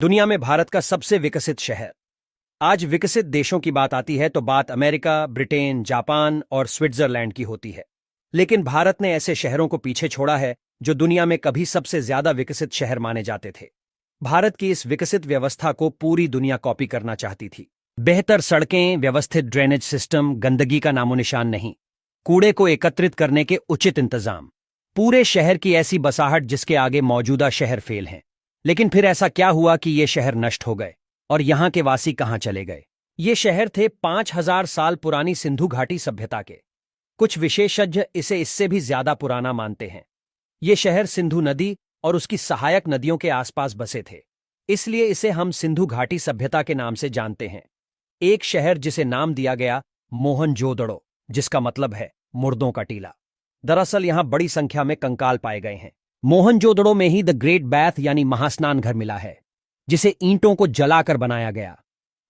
दुनिया में भारत का सबसे विकसित शहर। आज विकसित देशों की बात आती है तो बात अमेरिका, ब्रिटेन, जापान और स्विट्जरलैंड की होती है। लेकिन भारत ने ऐसे शहरों को पीछे छोड़ा है जो दुनिया में कभी सबसे ज्यादा विकसित शहर माने जाते थे। भारत की इस विकसित व्यवस्था को पूरी दुनिया कॉपी करना चाहती थी। बेहतर सड़कें, व्यवस्थित ड्रेनेज सिस्टम, गंदगी का नामोनिशान नहीं, कूड़े को एकत्रित करने के उचित इंतजाम, पूरे शहर की ऐसी बसाहट जिसके आगे मौजूदा शहर फेल हैं। लेकिन फिर ऐसा क्या हुआ कि ये शहर नष्ट हो गए और यहां के वासी कहां चले गए? ये शहर थे 5000 साल पुरानी सिंधु घाटी सभ्यता के। कुछ विशेषज्ञ इसे इससे भी ज्यादा पुराना मानते हैं। ये शहर सिंधु नदी और उसकी सहायक नदियों के आसपास बसे थे, इसलिए इसे हम सिंधु घाटी सभ्यता के नाम से जानते हैं। एक शहर जिसे नाम दिया गया मोहनजोदड़ो, जिसका मतलब है मुर्दों का टीला। दरअसल यहां बड़ी संख्या में कंकाल पाए गए हैं। मोहनजोदड़ो में ही द ग्रेट बैथ यानी महास्नान घर मिला है, जिसे ईंटों को जलाकर बनाया गया।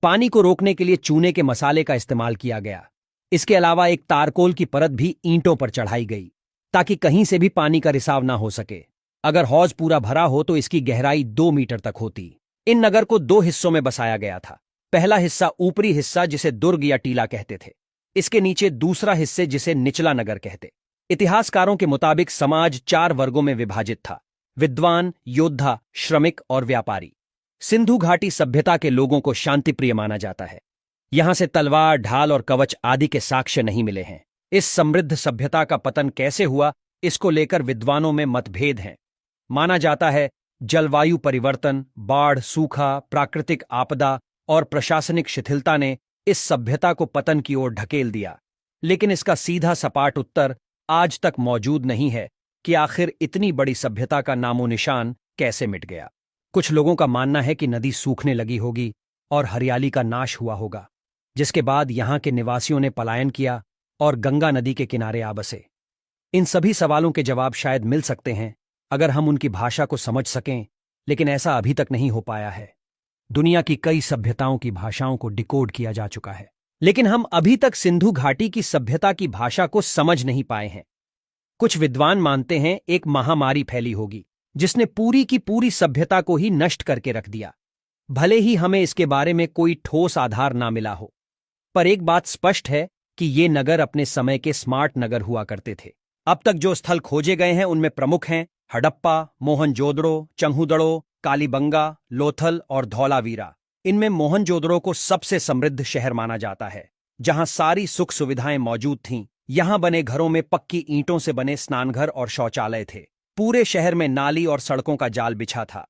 पानी को रोकने के लिए चूने के मसाले का इस्तेमाल किया गया। इसके अलावा एक तारकोल की परत भी ईंटों पर चढ़ाई गई ताकि कहीं से भी पानी का रिसाव ना हो सके। अगर हौज पूरा भरा हो तो इसकी गहराई 2 मीटर तक होती। इन नगर को 2 हिस्सों में बसाया गया था। पहला हिस्सा ऊपरी हिस्सा जिसे दुर्ग या टीला कहते थे, इसके नीचे दूसरा हिस्से जिसे निचला नगर कहते। इतिहासकारों के मुताबिक समाज 4 वर्गों में विभाजित था: विद्वान, योद्धा, श्रमिक और व्यापारी। सिंधु घाटी सभ्यता के लोगों को शांतिप्रिय माना जाता है। यहां से तलवार, ढाल और कवच आदि के साक्ष्य नहीं मिले हैं। इस समृद्ध सभ्यता का पतन कैसे हुआ, इसको लेकर विद्वानों में मतभेद हैं। माना जाता है जलवायु परिवर्तन, बाढ़, सूखा, प्राकृतिक आपदा और प्रशासनिक शिथिलता ने इस सभ्यता को पतन की ओर ढकेल दिया। लेकिन इसका सीधा सपाट उत्तर आज तक मौजूद नहीं है कि आखिर इतनी बड़ी सभ्यता का नामो निशान कैसे मिट गया। कुछ लोगों का मानना है कि नदी सूखने लगी होगी और हरियाली का नाश हुआ होगा, जिसके बाद यहां के निवासियों ने पलायन किया और गंगा नदी के किनारे आ बसे। इन सभी सवालों के जवाब शायद मिल सकते हैं अगर हम उनकी भाषा को समझ सकें, लेकिन ऐसा अभी तक नहीं हो पाया है। दुनिया की कई सभ्यताओं की भाषाओं को डिकोड किया जा चुका है, लेकिन हम अभी तक सिंधु घाटी की सभ्यता की भाषा को समझ नहीं पाए हैं। कुछ विद्वान मानते हैं एक महामारी फैली होगी जिसने पूरी की पूरी सभ्यता को ही नष्ट करके रख दिया। भले ही हमें इसके बारे में कोई ठोस आधार ना मिला हो, पर एक बात स्पष्ट है कि ये नगर अपने समय के स्मार्ट नगर हुआ करते थे। अब तक जो स्थल खोजे गए हैं उनमें प्रमुख हैं हड़प्पा, मोहनजोदड़ो, चंहुदड़ो, कालीबंगा, लोथल और धौलावीरा। इनमें मोहनजोदड़ो को सबसे समृद्ध शहर माना जाता है, जहां सारी सुख सुविधाएं मौजूद थीं। यहां बने घरों में पक्की ईंटों से बने स्नानघर और शौचालय थे। पूरे शहर में नाली और सड़कों का जाल बिछा था।